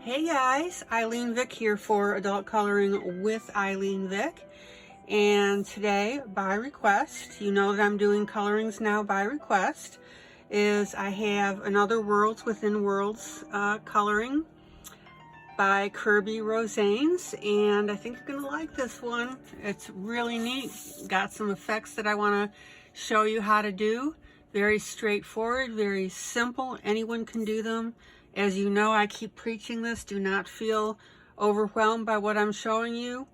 Hey guys, ILene Vick here for Adult Coloring with ILene Vick. And today, by request, you know that I'm doing colorings now by request, is I have another Worlds Within Worlds coloring by Kirby Rosanes, and I think you're gonna like this one. It's really neat. Got some effects that I wanna show you how to do. Very straightforward, very simple. Anyone can do them. As you know, I keep preaching this. Do not feel overwhelmed by what I'm showing you.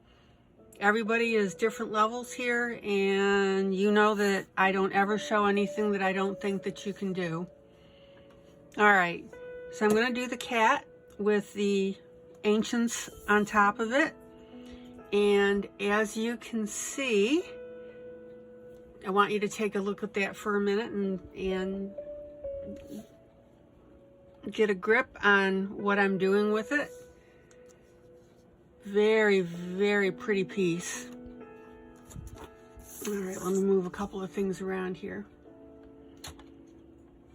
Everybody is different levels here, and you know that I don't ever show anything that I don't think that you can do. All right, so I'm gonna do the cat with the ancients on top of it. And as you can see, I want you to take a look at that for a minute and get a grip on what I'm doing with it. Very, very pretty piece. All right, let me move a couple of things around here.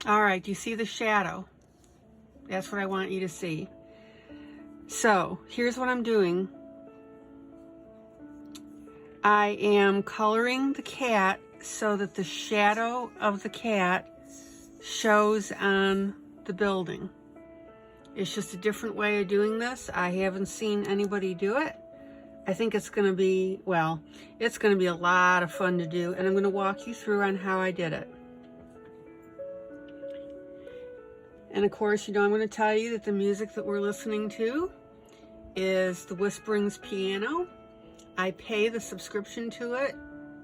All right, do you see the shadow? That's what I want you to see. So here's what I'm doing. I am coloring the cat so that the shadow of the cat shows on the building. It's just a different way of doing this. I haven't seen anybody do it. I think it's gonna be, well, it's gonna be a lot of fun to do, and I'm gonna walk you through on how I did it. And of course, you know, I'm gonna tell you that the music that we're listening to is the Whisperings piano. I pay the subscription to it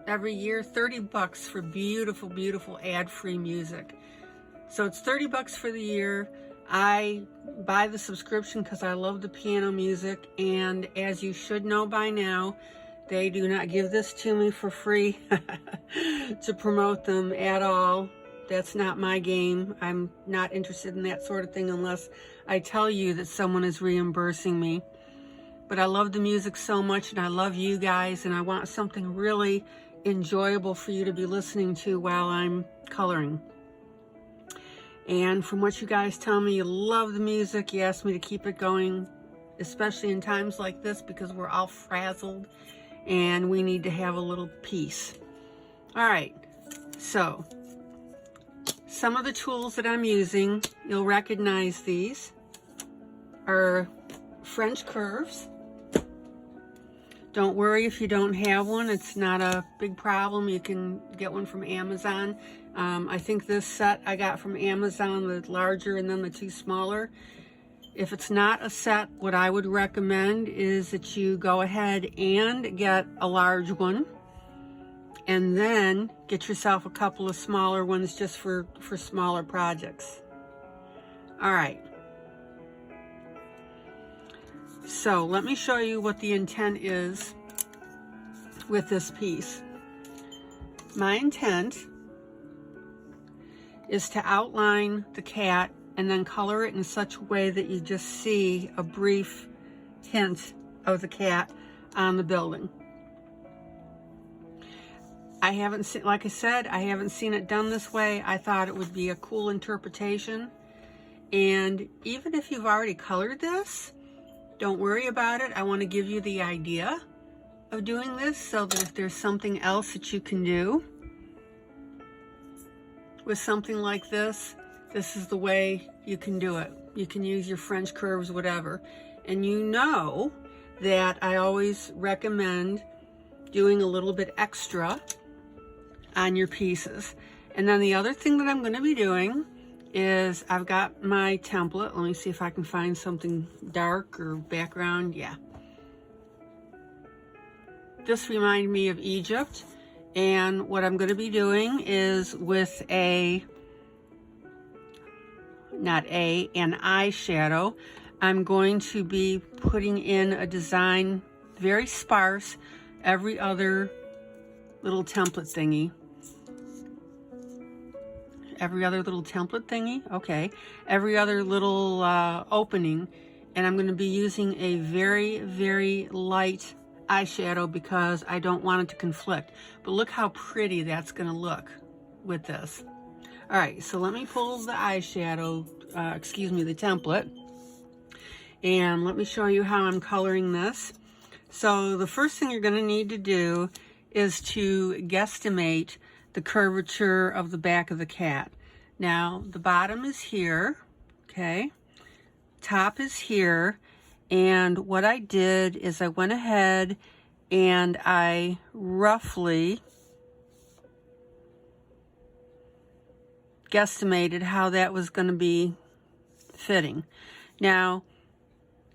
every year, 30 bucks for beautiful, beautiful ad-free music. So it's 30 bucks for the year. I buy the subscription because I love the piano music, and as you should know by now, they do not give this to me for free to promote them at all. That's not my game. I'm not interested in that sort of thing unless I tell you that someone is reimbursing me. But I love the music so much, and I love you guys, and I want something really enjoyable for you to be listening to while I'm coloring. And from what you guys tell me, you love the music. You ask me to keep it going, especially in times like this because we're all frazzled and we need to have a little peace. All right, so some of the tools that I'm using, you'll recognize these, are French curves. Don't worry if you don't have one. It's not a big problem. You can get one from Amazon. I think this set I got from Amazon, the larger and then the two smaller. If it's not a set, what I would recommend is that you go ahead and get a large one and then get yourself a couple of smaller ones just for smaller projects. All right. So let me show you what the intent is with this piece. My intent is to outline the cat and then color it in such a way that you just see a brief hint of the cat on the building. I haven't seen, like I said, I haven't seen it done this way. I thought it would be a cool interpretation. And even if you've already colored this, don't worry about it. I want to give you the idea of doing this so that if there's something else that you can do with something like this, this is the way you can do it. You can use your French curves, whatever. And you know that I always recommend doing a little bit extra on your pieces. And then the other thing that I'm going to be doing is I've got my template. Let me see if I can find something dark or background. Yeah. This reminded me of Egypt. And what I'm going to be doing is with an eyeshadow, I'm going to be putting in a design, very sparse, every other little template thingy. Every other little template thingy, okay. Every other little opening. And I'm going to be using a very, very light eyeshadow because I don't want it to conflict. But look how pretty that's going to look with this. All right, so let me pull the eyeshadow, the template. And let me show you how I'm coloring this. So the first thing you're going to need to do is to guesstimate the curvature of the back of the cat. Now, the bottom is here, okay? Top is here, and what I did is I went ahead and I roughly guesstimated how that was going to be fitting. Now,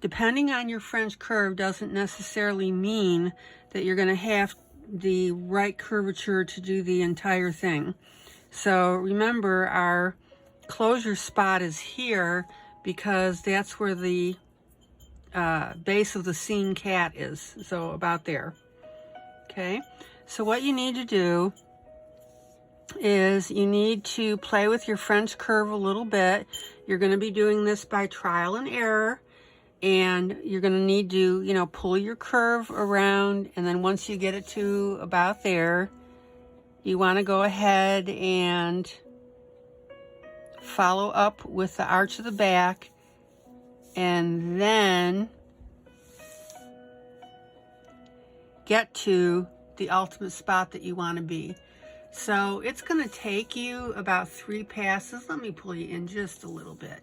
depending on your French curve doesn't necessarily mean that you're going to have the right curvature to do the entire thing. So remember, our closure spot is here because that's where the base of the scene cat is. So about there. Okay, so what you need to do is you need to play with your French curve a little bit. You're going to be doing this by trial and error, and you're going to need to, you know, pull your curve around, and then once you get it to about there, you want to go ahead and follow up with the arch of the back, and then get to the ultimate spot that you want to be. So it's going to take you about 3 passes. Let me pull you in just a little bit.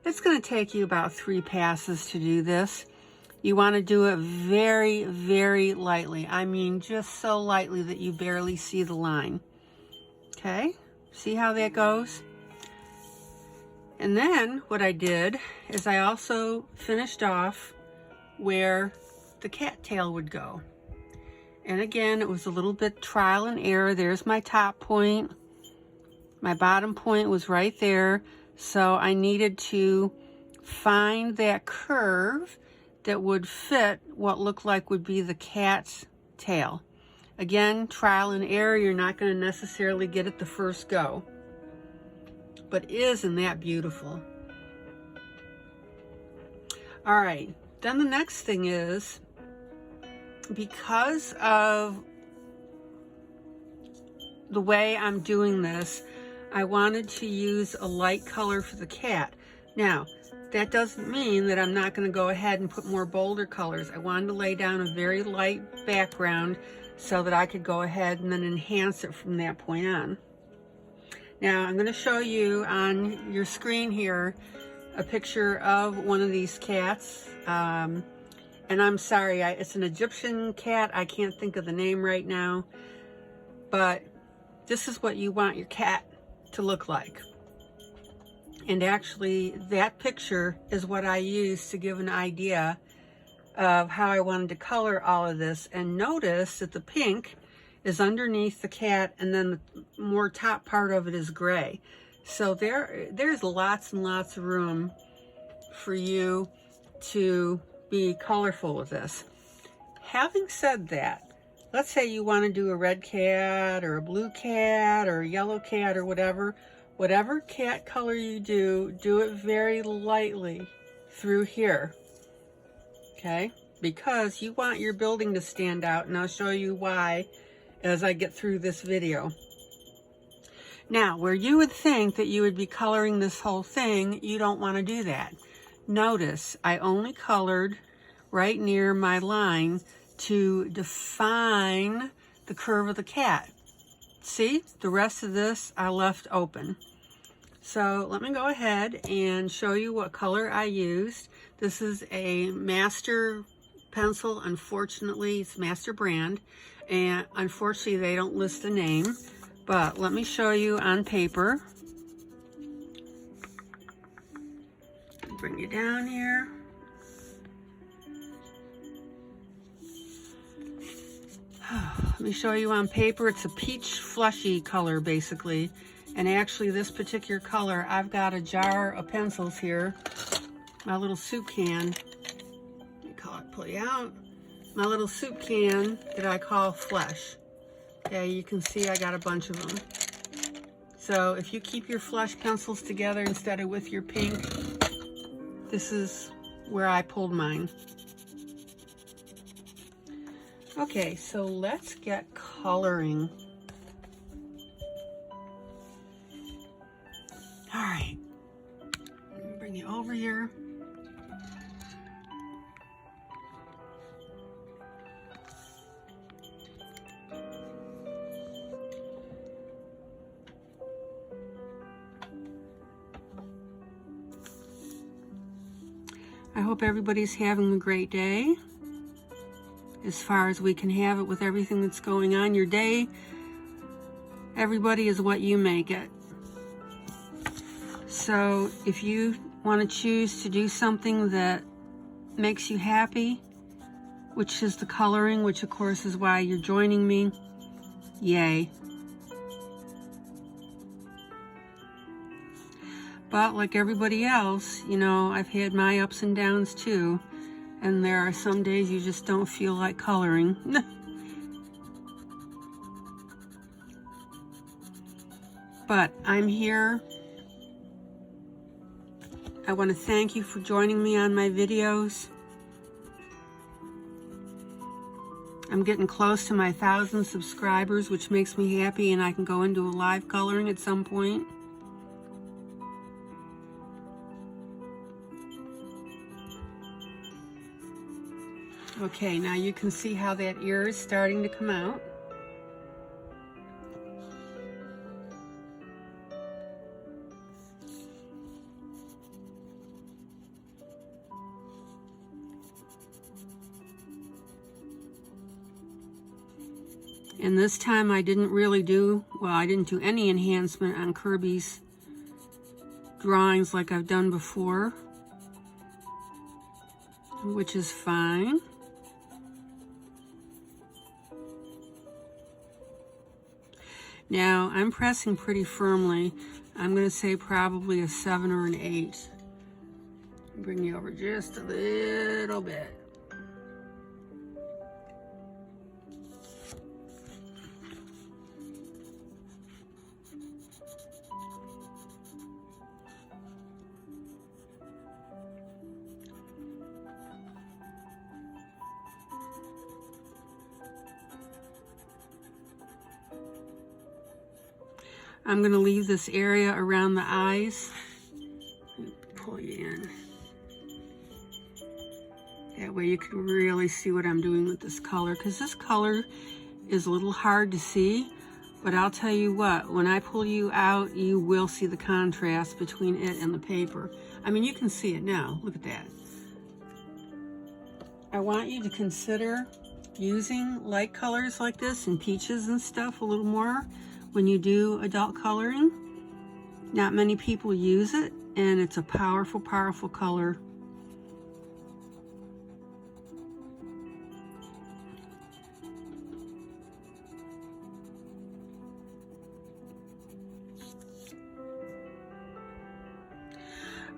It's going to take you about 3 passes to do this. You want to do it very, very lightly. I mean, just so lightly that you barely see the line. Okay, see how that goes? And then what I did is I also finished off where the cat tail would go. And again, it was a little bit trial and error. There's my top point. My bottom point was right there. So I needed to find that curve that would fit what looked like would be the cat's tail. Again, trial and error. You're not going to necessarily get it the first go. But isn't that beautiful? All right. Then the next thing is, because of the way I'm doing this, I wanted to use a light color for the cat. Now, that doesn't mean that I'm not going to go ahead and put more bolder colors. I wanted to lay down a very light background so that I could go ahead and then enhance it from that point on. Now, I'm going to show you on your screen here a picture of one of these cats. And I'm sorry, it's an Egyptian cat. I can't think of the name right now. But this is what you want your cat to look like. And actually, that picture is what I used to give an idea of how I wanted to color all of this. And notice that the pink is underneath the cat, and then the more top part of it is gray. So there's lots and lots of room for you to be colorful with this. Having said that, let's say you want to do a red cat or a blue cat or a yellow cat or whatever cat color you do it very lightly through here, okay? Because you want your building to stand out, and I'll show you why as I get through this video. Now, where you would think that you would be coloring this whole thing, you don't want to do that. Notice I only colored right near my line to define the curve of the cat. See, the rest of this I left open. So let me go ahead and show you what color I used. This is a master pencil. Unfortunately, it's master brand, and unfortunately they don't list the name, but let me show you on paper. Bring you down here. Let me show you on paper. It's a peach fleshy color basically, and actually this particular color, I've got a jar of pencils here, my little soup can. Let me pull you out. My little soup can that I call Flesh. Okay, you can see I got a bunch of them. So if you keep your flesh pencils together instead of with your pink, this is where I pulled mine. Okay, so let's get coloring. All right, let me bring you over here. I hope everybody's having a great day, as far as we can have it with everything that's going on. Your day, everybody, is what you make it. So if you want to choose to do something that makes you happy, which is the coloring, which of course is why you're joining me, yay. But like everybody else, you know, I've had my ups and downs too, and there are some days you just don't feel like coloring. But I'm here. I want to thank you for joining me on my videos. I'm getting close to my 1,000 subscribers, which makes me happy, and I can go into a live coloring at some point. Okay, now you can see how that ear is starting to come out. And this time I didn't really do, well, I didn't do any enhancement on Kirby's drawings like I've done before, which is fine. Now, I'm pressing pretty firmly. I'm going to say probably a 7 or an 8. Bring you over just a little bit. I'm going to leave this area around the eyes. Pull you in. That way you can really see what I'm doing with this color, because this color is a little hard to see, but I'll tell you what, when I pull you out, you will see the contrast between it and the paper. I mean, you can see it now. Look at that. I want you to consider using light colors like this and peaches and stuff a little more when you do adult coloring. Not many people use it, and it's a powerful, powerful color.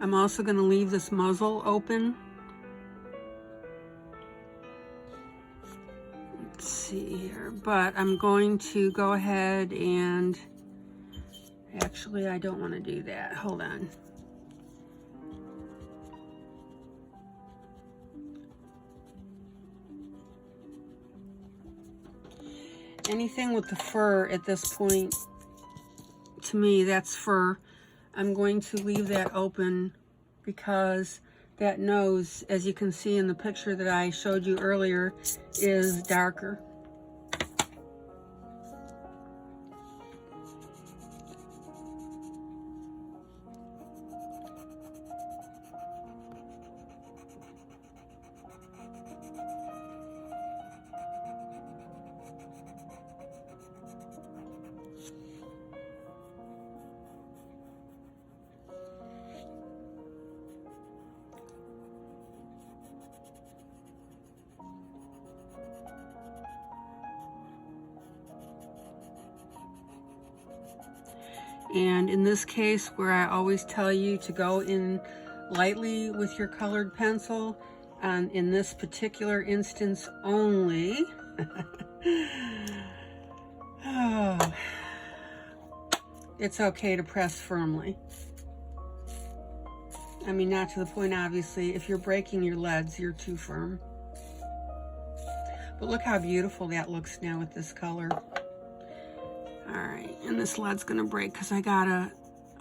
I'm also going to leave this muzzle open. Let's see here, but I'm going to go ahead and, actually I don't want to do that. Hold on. Anything with the fur at this point, to me, that's fur. I'm going to leave that open because that nose, as you can see in the picture that I showed you earlier, is darker. And in this case, where I always tell you to go in lightly with your colored pencil, and in this particular instance only, oh, it's okay to press firmly. I mean, not to the point, obviously, if you're breaking your leads, you're too firm. But look how beautiful that looks now with this color. All right, and this lead's gonna break because I got a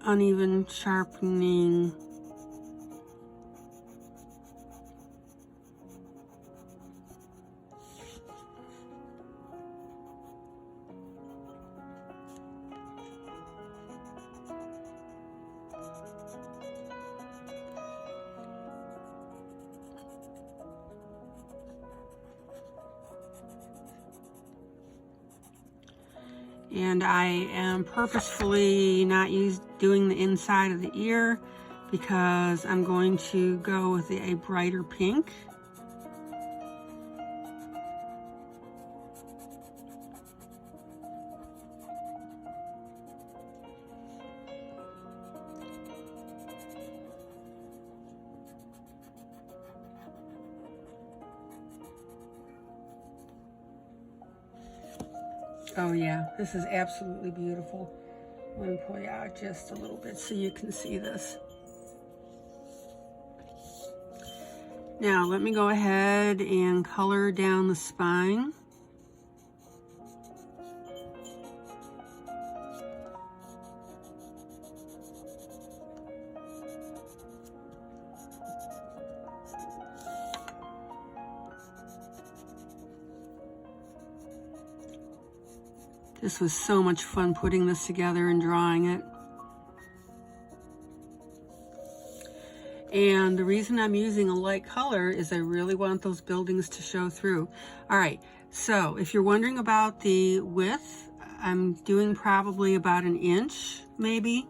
uneven sharpening. And I am purposefully not doing the inside of the ear because I'm going to go with a brighter pink. Oh yeah, this is absolutely beautiful. I'm going to pull you out just a little bit so you can see this. Now let me go ahead and color down the spine. This was so much fun putting this together and drawing it. And the reason I'm using a light color is I really want those buildings to show through. All right, so if you're wondering about the width, I'm doing probably about 1 inch, maybe.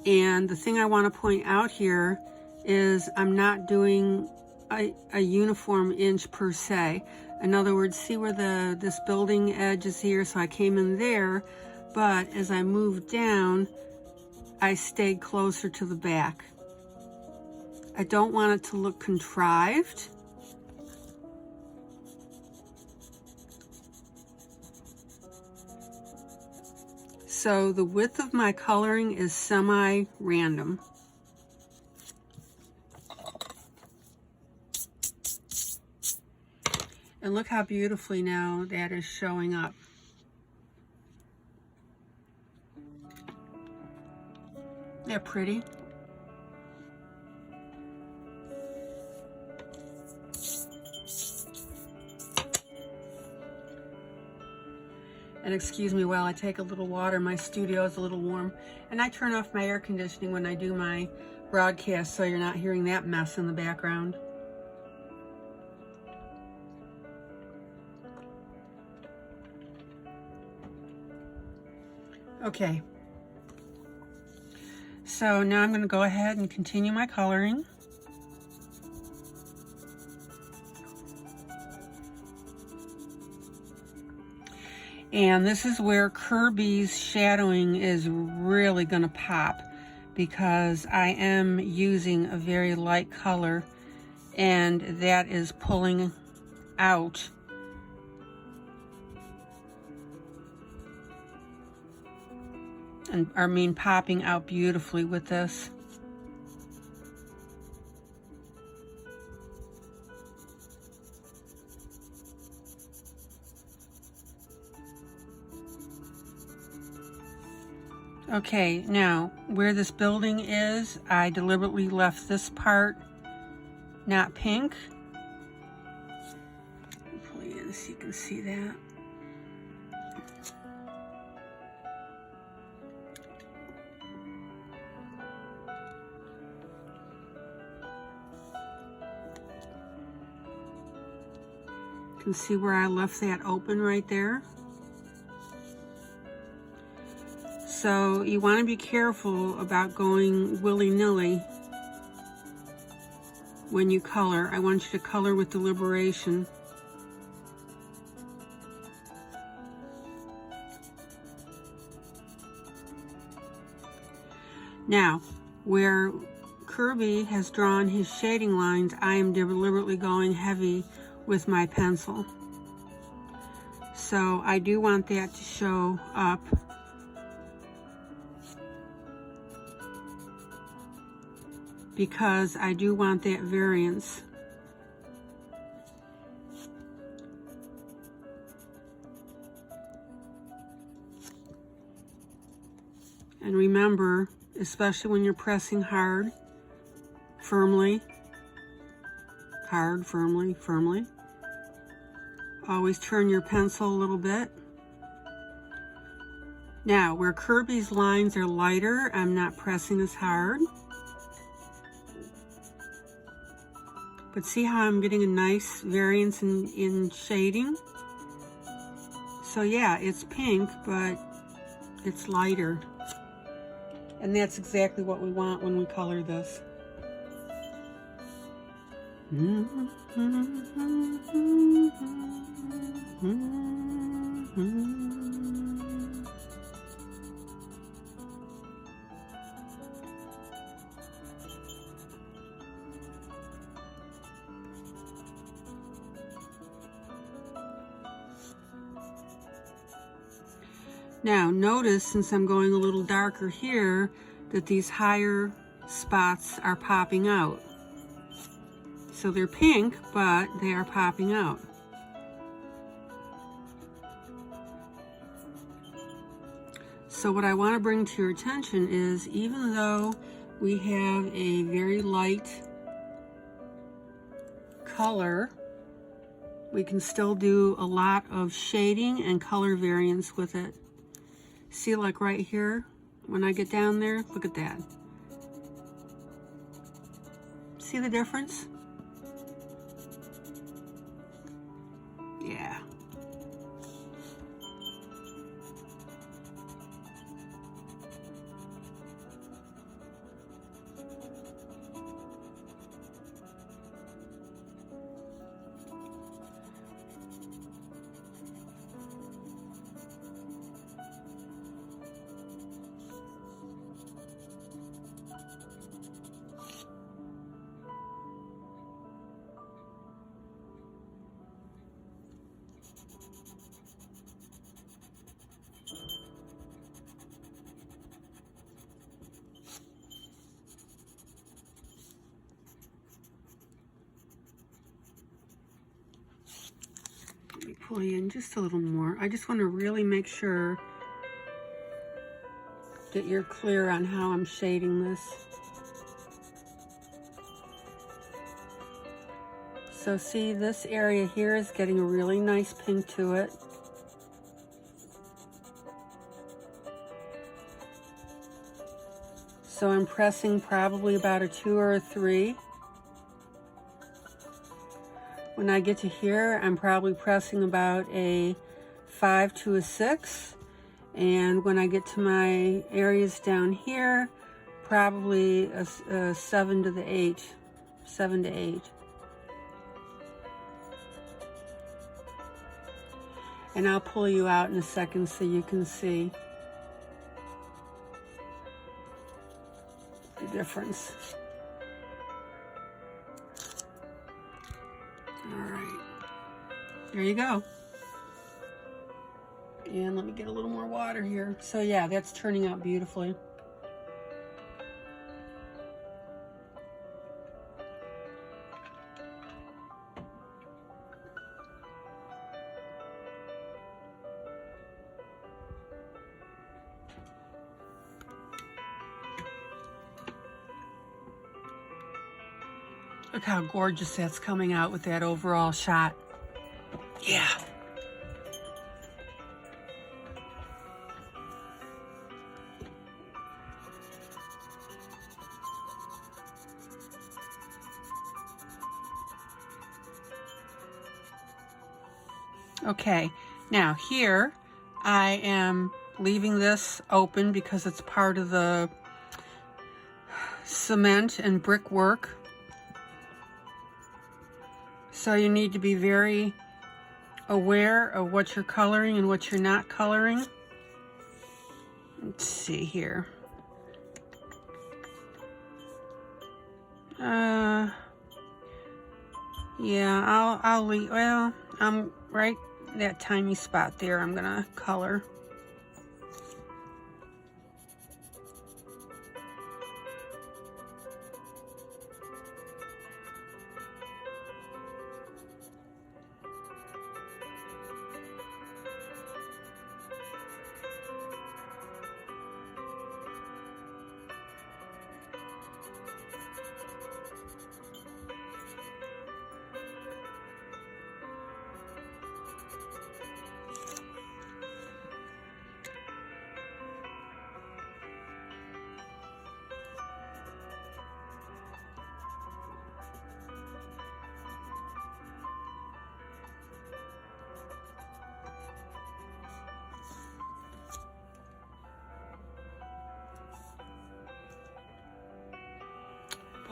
And the thing I want to point out here is I'm not doing a uniform inch per se. In other words, see where this building edge is here, so I came in there, but as I moved down, I stayed closer to the back. I don't want it to look contrived. So the width of my coloring is semi-random. And look how beautifully now that is showing up. They're pretty. And excuse me while I take a little water, my studio is a little warm. And I turn off my air conditioning when I do my broadcast so you're not hearing that mess in the background. Okay, so now I'm going to go ahead and continue my coloring. And this is where Kirby's shadowing is really going to pop, because I am using a very light color and that is pulling out and popping out beautifully with this. Okay, now where this building is, I deliberately left this part not pink. Pull you in so you can see that. You can see where I left that open right there. So you want to be careful about going willy-nilly when you color. I want you to color with deliberation. Now, where Kirby has drawn his shading lines, I am deliberately going heavy with my pencil. So I do want that to show up. Because I do want that variance. And remember, especially when you're pressing hard, firmly, firmly. Always turn your pencil a little bit. Now, where Kirby's lines are lighter, I'm not pressing as hard. But see how I'm getting a nice variance in shading? So yeah, it's pink, but it's lighter. And that's exactly what we want when we color this. Now notice, since I'm going a little darker here, that these higher spots are popping out. So they're pink, but they are popping out. So what I want to bring to your attention is, even though we have a very light color, we can still do a lot of shading and color variance with it. See, like right here, when I get down there, look at that. See the difference? Yeah. Let me pull you in just a little more. I just want to really make sure that you're clear on how I'm shading this. So see, this area here is getting a really nice pink to it. So I'm pressing probably about a 2 or a 3. When I get to here, I'm probably pressing about a 5 to a 6. And when I get to my areas down here, probably a 7 to the 8. 7 to 8. And I'll pull you out in a second so you can see the difference. All right, there you go. And let me get a little more water here. So yeah, that's turning out beautifully. Look how gorgeous that's coming out with that overall shot. Yeah. Okay, now here I am leaving this open because it's part of the cement and brickwork. So you need to be very aware of what you're coloring and what you're not coloring. Let's see here. Yeah, I'll leave, well, I'm right that tiny spot there I'm gonna color.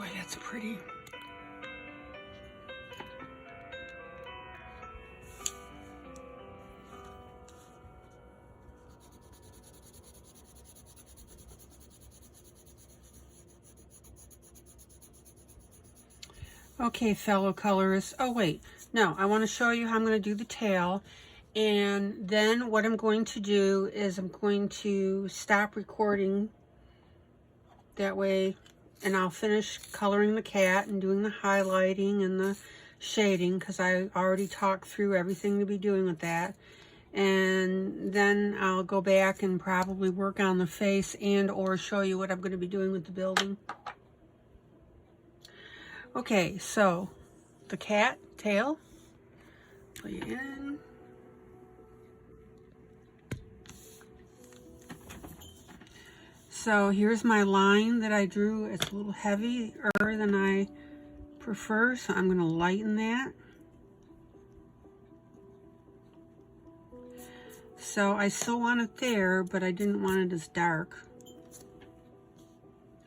Boy, that's pretty. Okay, fellow colorists. Oh, wait. No, I want to show you how I'm going to do the tail. And then what I'm going to do is I'm going to stop recording that way, and I'll finish coloring the cat and doing the highlighting and the shading, because I already talked through everything to be doing with that. And then I'll go back and probably work on the face and or show you what I'm going to be doing with the building. Okay, so the cat tail, put it in. So here's my line that I drew. It's a little heavier than I prefer, so I'm going to lighten that. So I still want it there, but I didn't want it as dark.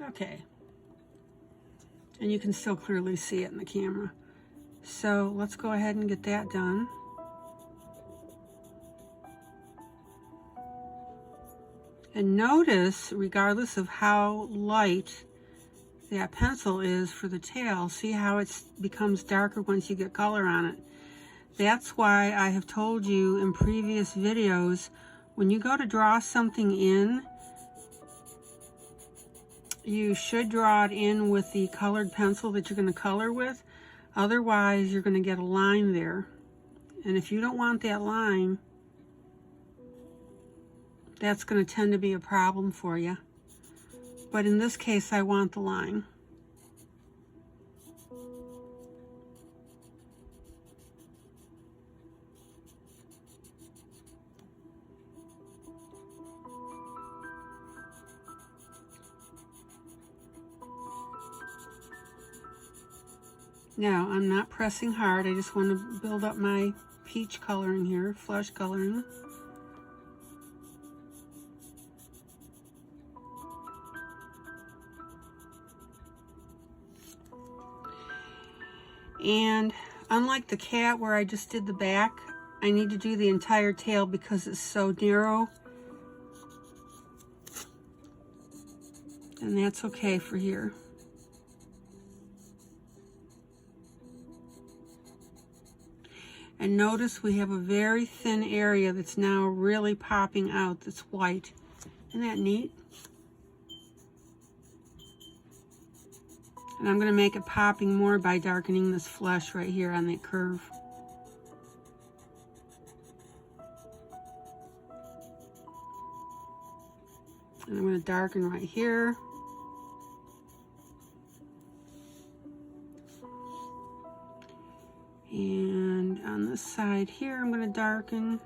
Okay. And you can still clearly see it in the camera. So let's go ahead and get that done. And notice, regardless of how light that pencil is for the tail, see how it becomes darker once you get color on it. That's why I have told you in previous videos, when you go to draw something in, you should draw it in with the colored pencil that you're going to color with. Otherwise, you're going to get a line there. And if you don't want that line, that's going to tend to be a problem for you. But in this case, I want the line. Now, I'm not pressing hard. I just want to build up my peach coloring here, flesh coloring. And unlike the cat where I just did the back, I need to do the entire tail because it's so narrow. And that's okay for here. And notice we have a very thin area that's now really popping out that's white. Isn't that neat? And I'm going to make it popping more by darkening this flesh right here on that curve. And I'm going to darken right here. And on this side here, I'm going to darken.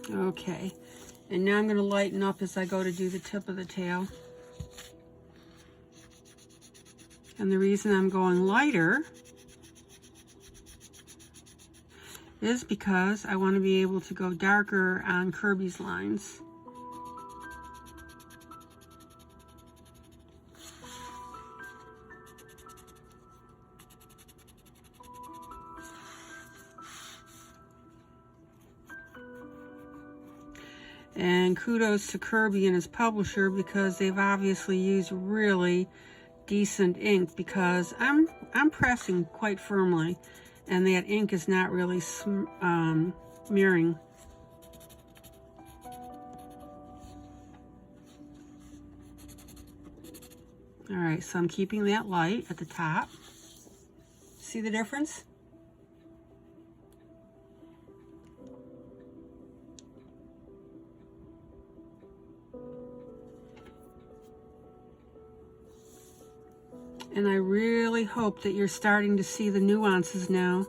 Okay, and now I'm going to lighten up as I go to do the tip of the tail. And the reason I'm going lighter is because I want to be able to go darker on Kirby's lines. And kudos to Kirby and his publisher, because they've obviously used really decent ink, because I'm pressing quite firmly and that ink is not really smearing. All right, so I'm keeping that light at the top. See the difference? And I really hope that you're starting to see the nuances now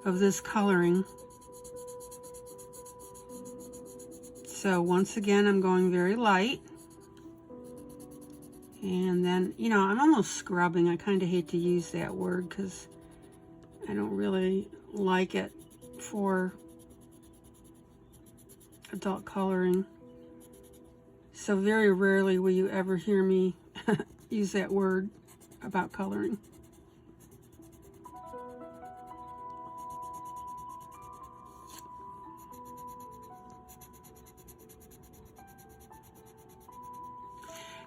of this coloring. So once again, I'm going very light. And then, you know, I'm almost scrubbing. I kind of hate to use that word because I don't really like it for adult coloring. So very rarely will you ever hear me use that word about coloring.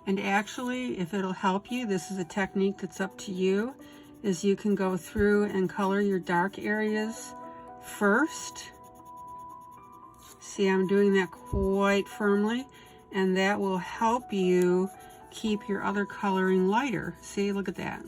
And actually, if it'll help you, this is a technique that's up to you, is you can go through and color your dark areas first. See, I'm doing that quite firmly, and that will help you keep your other coloring lighter. See, look at that.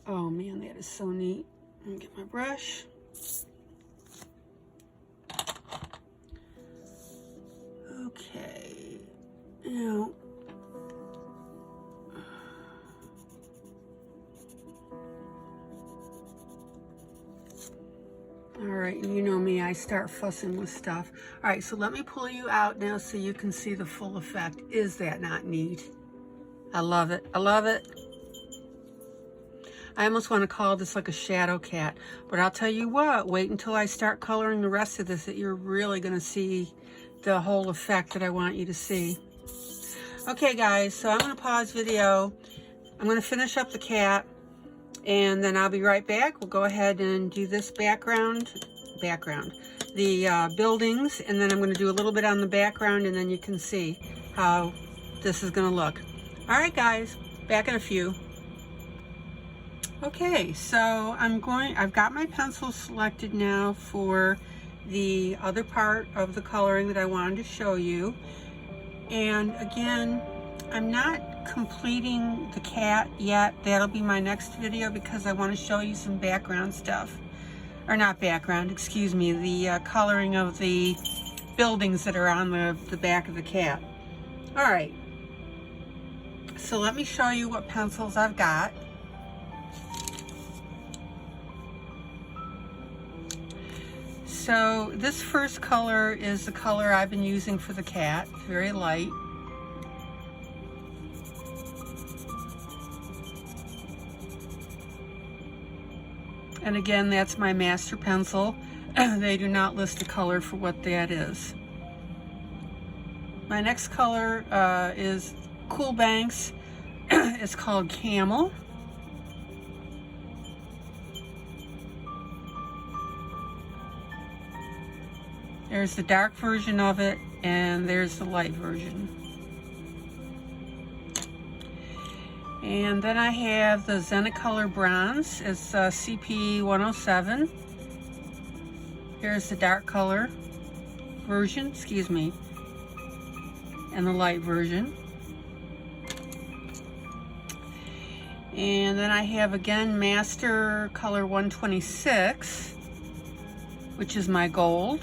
Oh man, that is so neat. Let me get my brush. Okay, now, all right, you know me, I start fussing with stuff. All right, so let me pull you out now so you can see the full effect. Is that not neat? I love it, I love it. I almost want to call this like a shadow cat, but I'll tell you what, wait until I start coloring the rest of this that you're really going to see the whole effect that I want you to see. Okay guys, so I'm going to pause video. I'm going to finish up the cat, and then I'll be right back. We'll go ahead and do this background, the buildings, and then I'm going to do a little bit on the background, and then you can see how this is going to look. All right guys, back in a few. Okay, so I've got my pencil selected now for the other part of the coloring that I wanted to show you. And again, I'm not completing the cat yet. That'll be my next video because I want to show you some background stuff. Or not background, excuse me, the coloring of the buildings that are on the back of the cat. All right, so let me show you what pencils I've got. So this first color is the color I've been using for the cat, very light. And again, that's my master pencil. They do not list a color for what that is. My next color is Cool Banks. It's called Camel. There's the dark version of it, and there's the light version. And then I have the Zenicolor Bronze. It's CP 107. Here's the dark color version, excuse me, and the light version. And then I have, again, Master Color 126, which is my gold.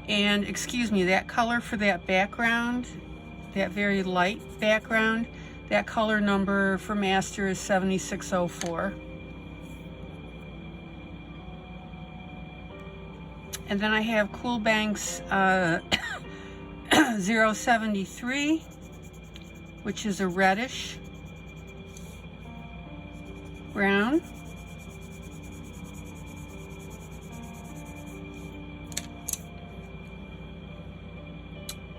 And excuse me, that color for that background, that very light background, that color number for master is 7604. And then I have Cool Banks 073, which is a reddish brown.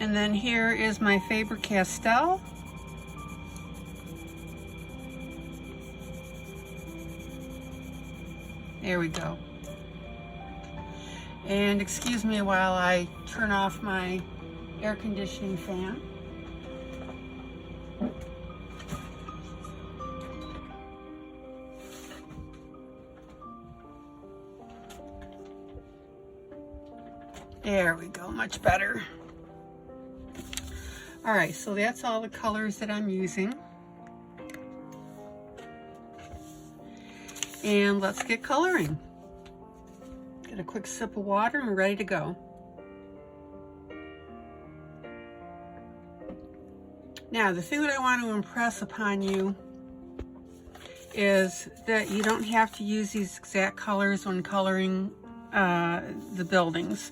And then here is my Faber-Castell. There we go. And excuse me while I turn off my air conditioning fan. There we go, much better. All right, so that's all the colors that I'm using. And let's get coloring. Get a quick sip of water and we're ready to go. Now, the thing that I want to impress upon you is that you don't have to use these exact colors when coloring the buildings.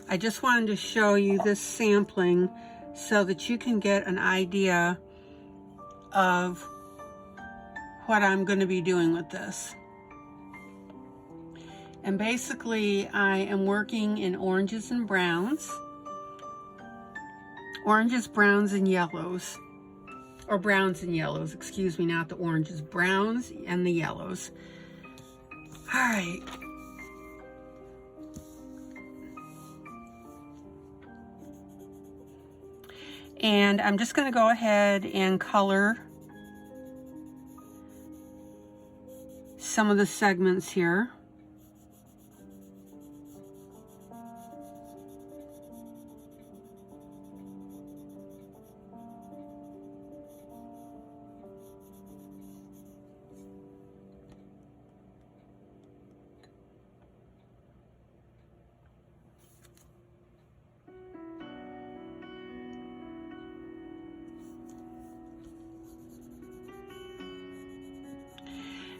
I just wanted to show you this sampling so that you can get an idea of what I'm going to be doing with this. And basically, I am working in oranges and browns. Oranges, browns, and yellows. Or browns and yellows, excuse me, not the oranges. Browns and the yellows. All right. And I'm just going to go ahead and color some of the segments here.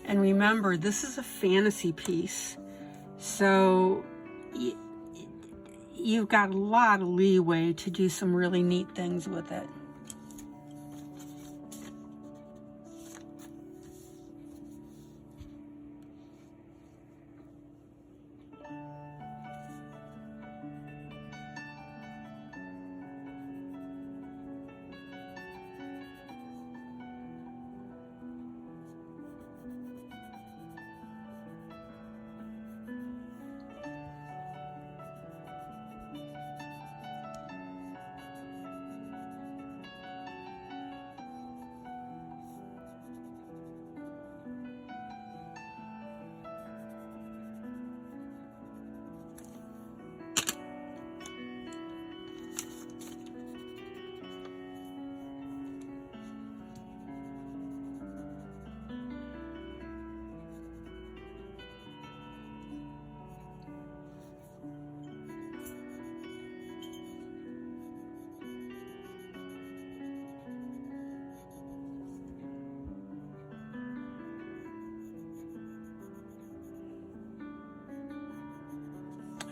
And remember, this is a fantasy piece, so you've got a lot of leeway to do some really neat things with it.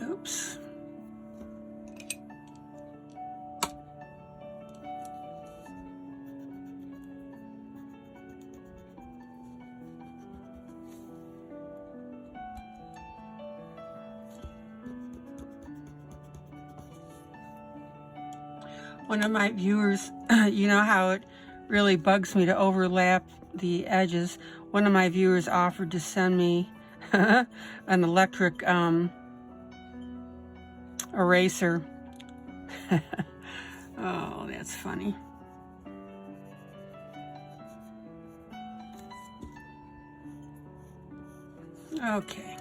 Oops. One of my viewers, you know how it really bugs me to overlap the edges. One of my viewers offered to send me an electric eraser. Oh, that's funny. Okay.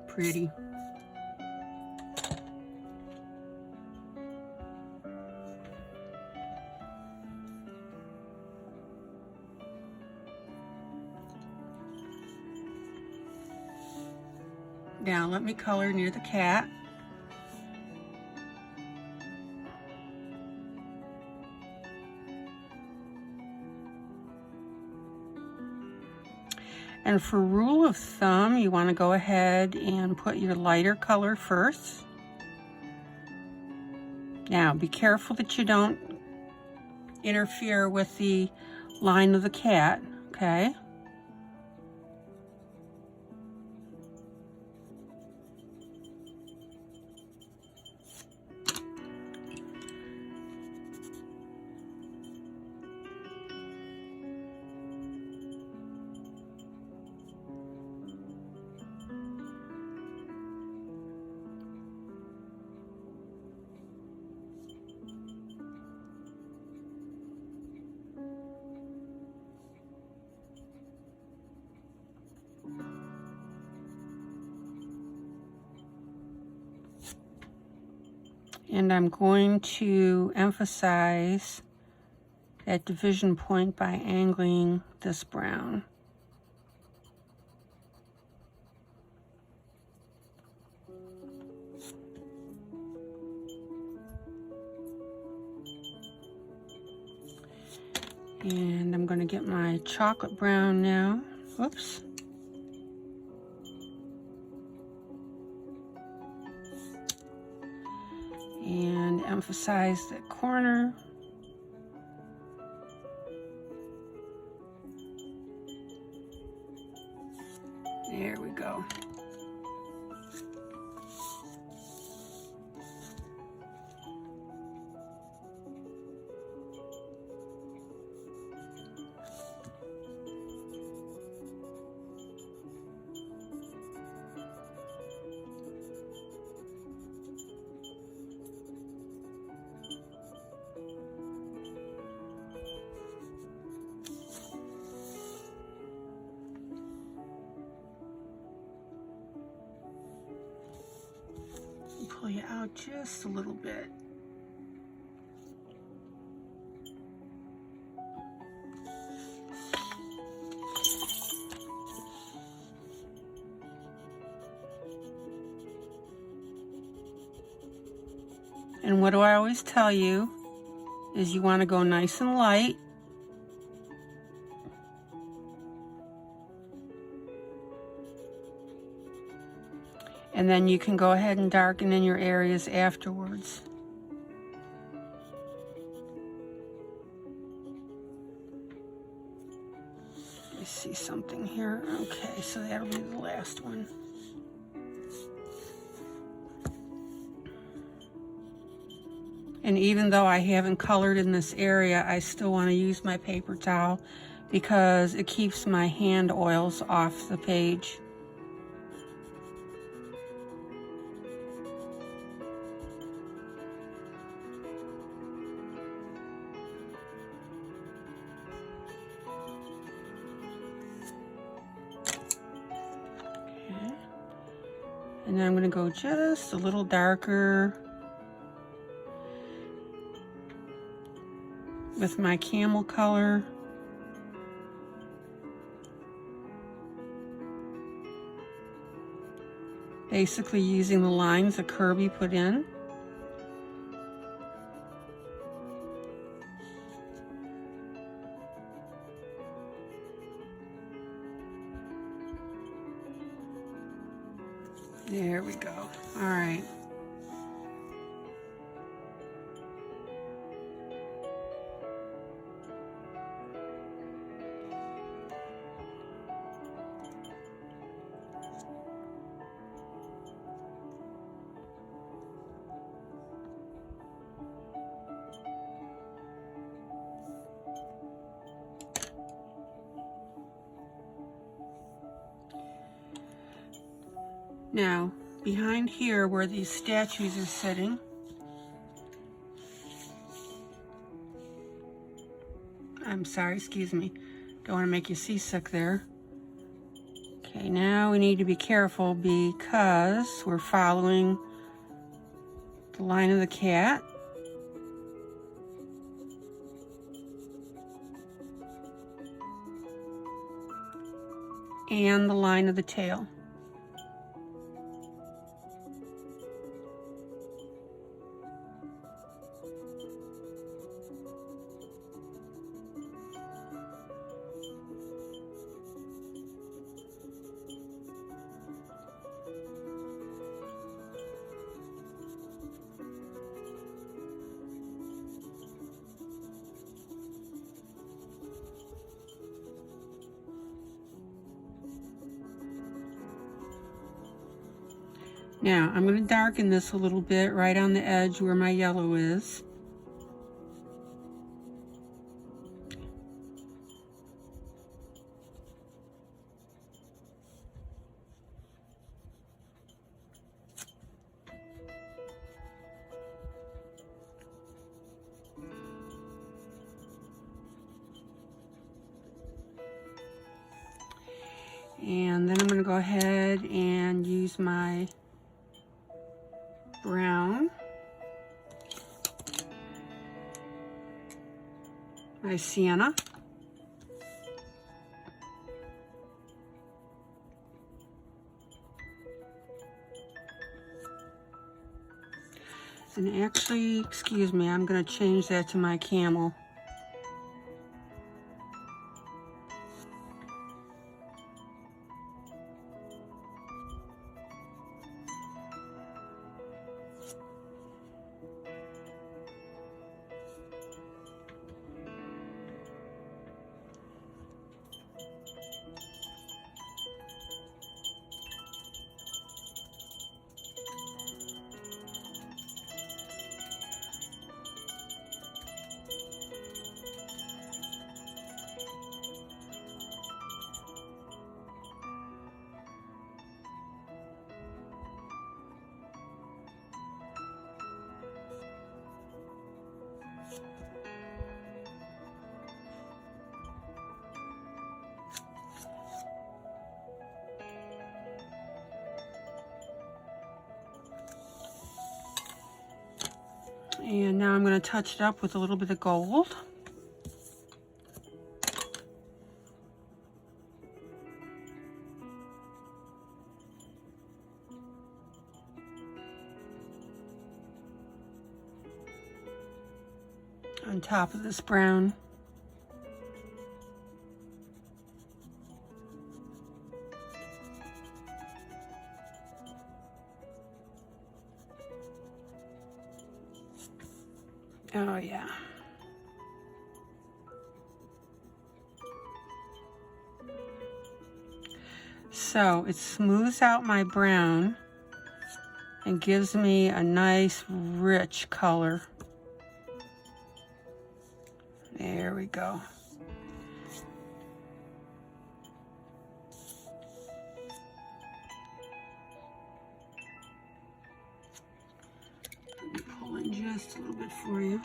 Pretty. Now let me color near the cat. And for rule of thumb, you want to go ahead and put your lighter color first. Now be careful that you don't interfere with the line of the cat, okay? And I'm going to emphasize that division point by angling this brown. And I'm going to get my chocolate brown now. Whoops. And emphasize that corner. There we go. Pull you out just a little bit. And what do I always tell you is you want to go nice and light. And then you can go ahead and darken in your areas afterwards. I see something here. Okay, so that'll be the last one. And even though I haven't colored in this area, I still want to use my paper towel because it keeps my hand oils off the page. And then I'm going to go just a little darker with my camel color. Basically using the lines that Kirby put in. There we go. All right. Now, behind here where these statues are sitting, I'm sorry, excuse me, don't want to make you seasick there. Okay, now we need to be careful because we're following the line of the cat. And the line of the tail. Now, I'm going to darken this a little bit right on the edge where my yellow is. And then I'm going to go ahead and use my brown, my sienna, and actually, excuse me, I'm going to change that to my camel. And now I'm going to touch it up with a little bit of gold. On top of this brown. Oh yeah. So it smooths out my brown and gives me a nice rich color. There we go. Let me pull in just a little bit for you.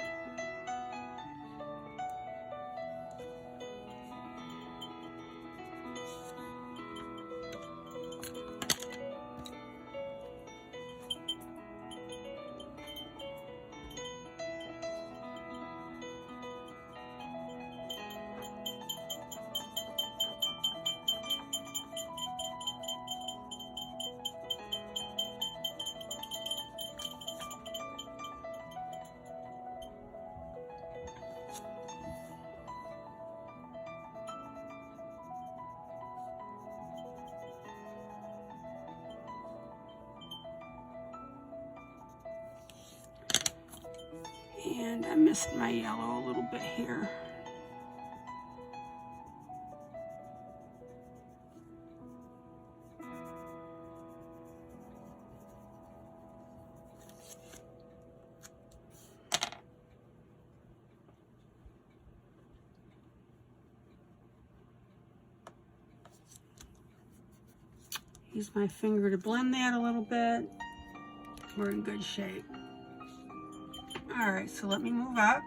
And I missed my yellow a little bit here. Use my finger to blend that a little bit. We're in good shape. All right, so let me move up.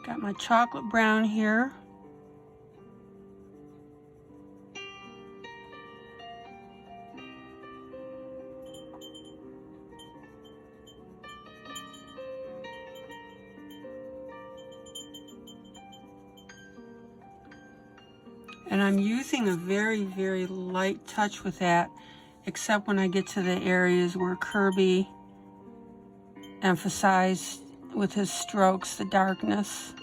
Got my chocolate brown here. And I'm using a very, very light touch with that, except when I get to the areas where Kirby emphasized with his strokes the darkness.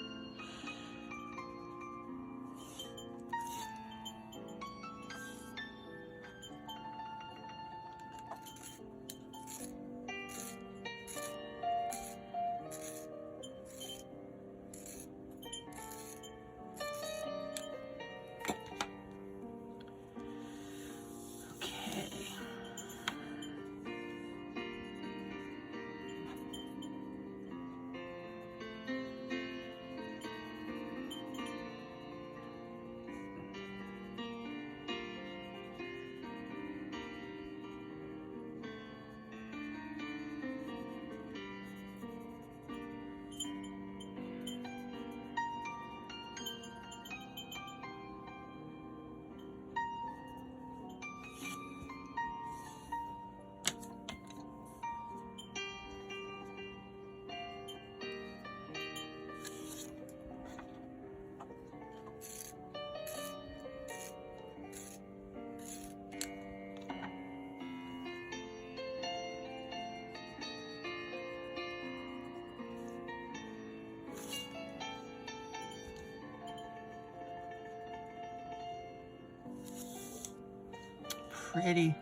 Pretty.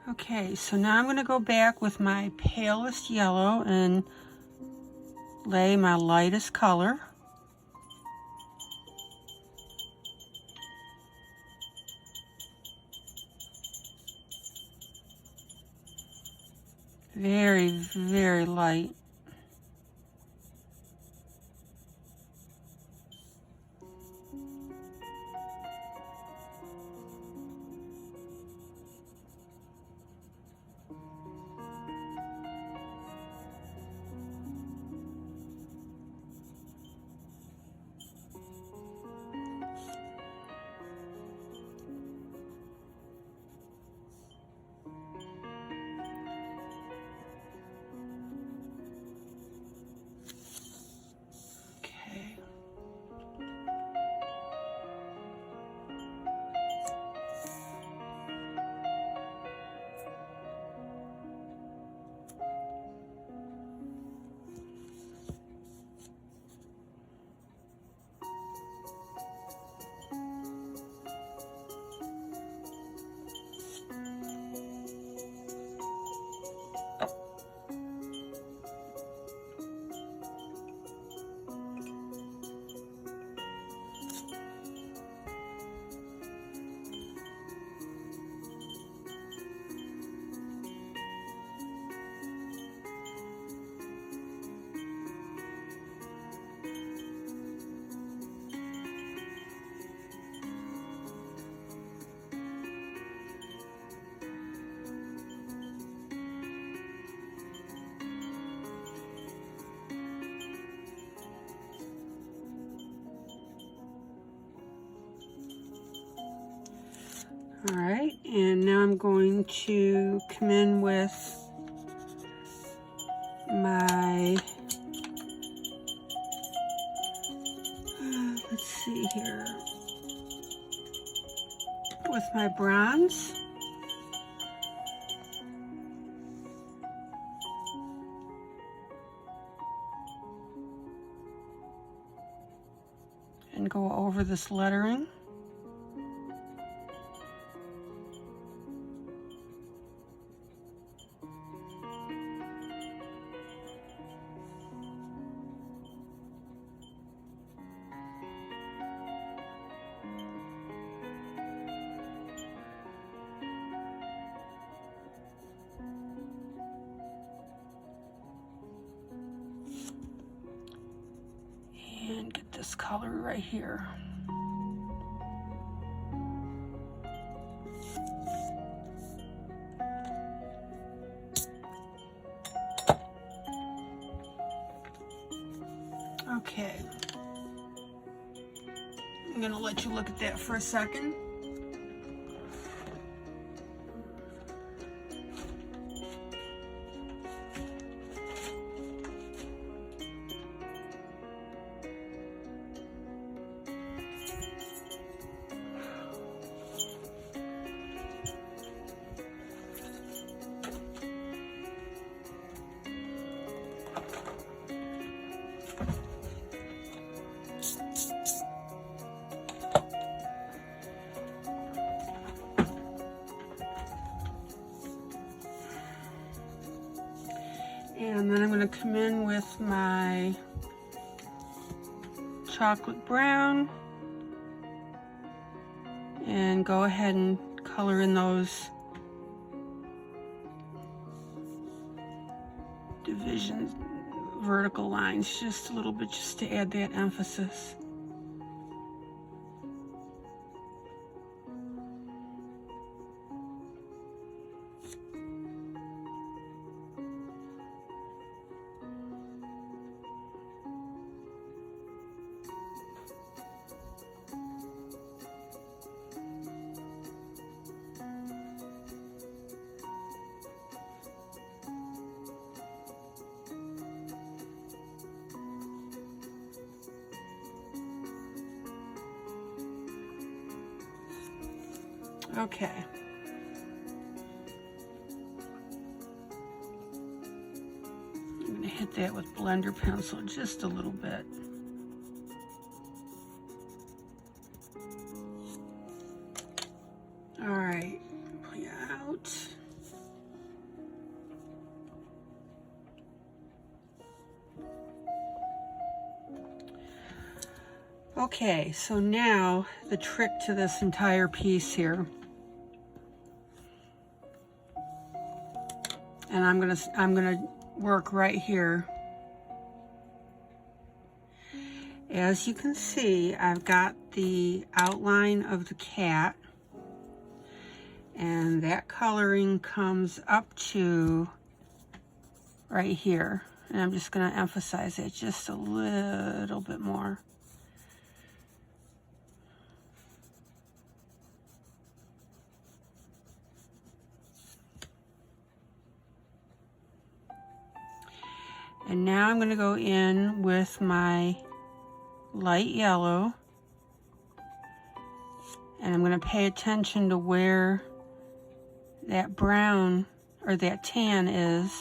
Okay, so now I'm going to go back with my palest yellow and lay my lightest color. Very, very light. All right, and now I'm going to come in with my, let's see here, with my bronze. And go over this lettering. And get this color right here. Okay. I'm gonna let you look at that for a second. And then I'm going to come in with my chocolate brown and go ahead and color in those divisions, vertical lines, just a little bit, just to add that emphasis. Okay. I'm going to hit that with blender pencil just a little bit. All right, pull you out. Okay, so now the trick to this entire piece here. And I'm gonna work right here. As you can see, I've got the outline of the cat, and that coloring comes up to right here. And I'm just gonna emphasize it just a little bit more. And now I'm going to go in with my light yellow, and I'm going to pay attention to where that brown or that tan is.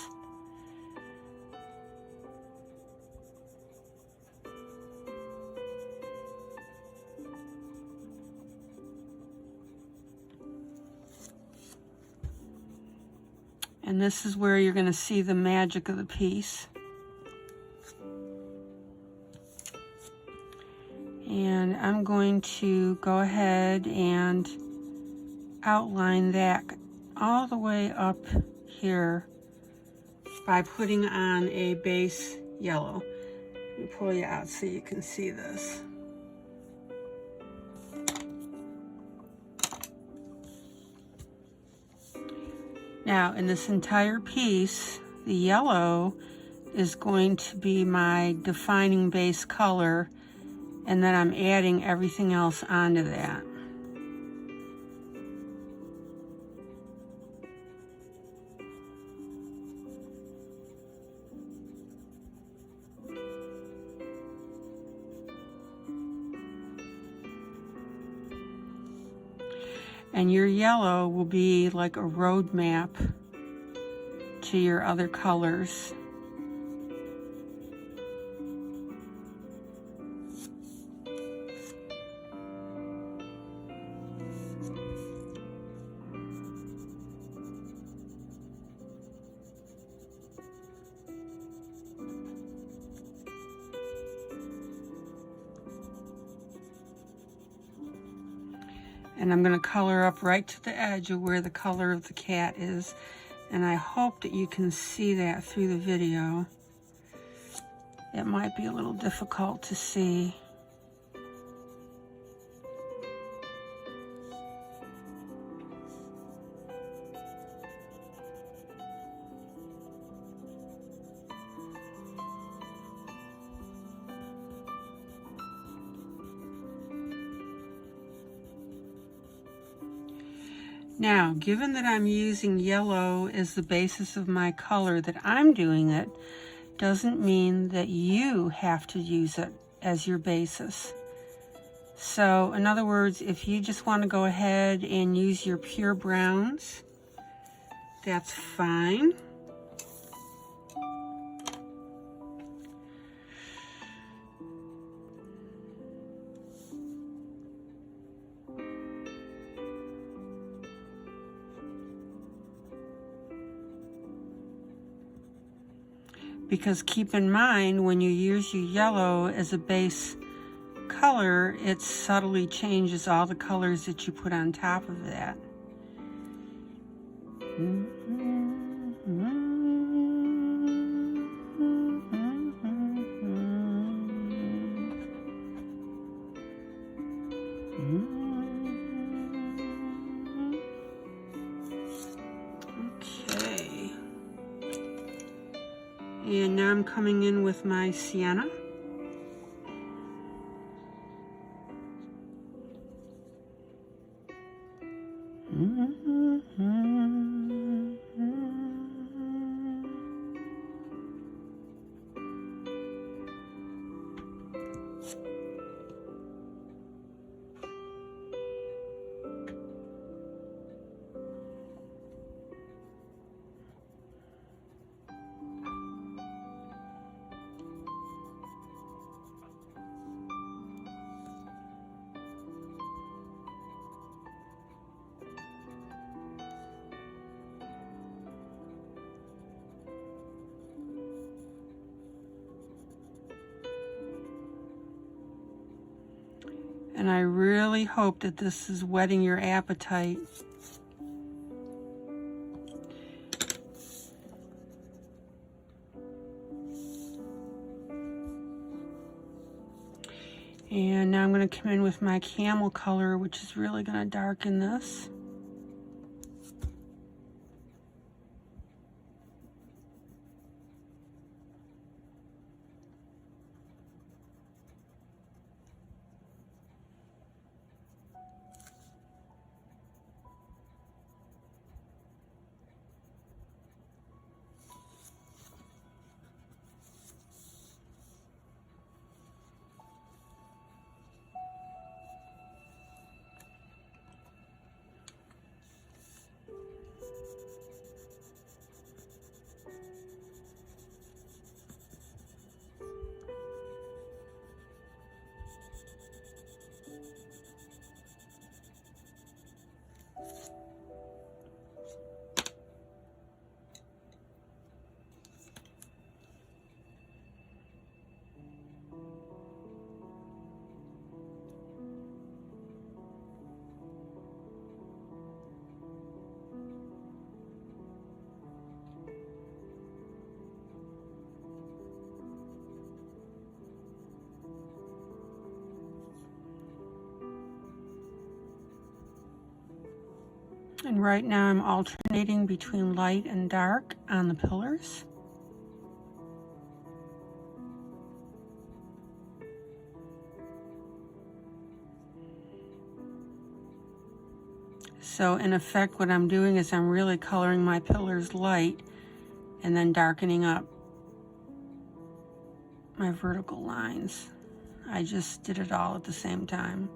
And this is where you're going to see the magic of the piece. And I'm going to go ahead and outline that all the way up here by putting on a base yellow. Let me pull you out so you can see this. Now, in this entire piece, the yellow is going to be my defining base color, and then I'm adding everything else onto that. And your yellow will be like a roadmap to your other colors. And I'm going to color up right to the edge of where the color of the cat is. And I hope that you can see that through the video. It might be a little difficult to see. Now, given that I'm using yellow as the basis of my color that I'm doing it, doesn't mean that you have to use it as your basis. So, in other words, if you just want to go ahead and use your pure browns, that's fine. Because keep in mind, when you use your yellow as a base color, it subtly changes all the colors that you put on top of that. Okay. And now I'm coming in with my sienna. And I really hope that this is whetting your appetite. And now I'm going to come in with my camel color, which is really going to darken this. And right now I'm alternating between light and dark on the pillars. So in effect, what I'm doing is I'm really coloring my pillars light and then darkening up my vertical lines. I just did it all at the same time.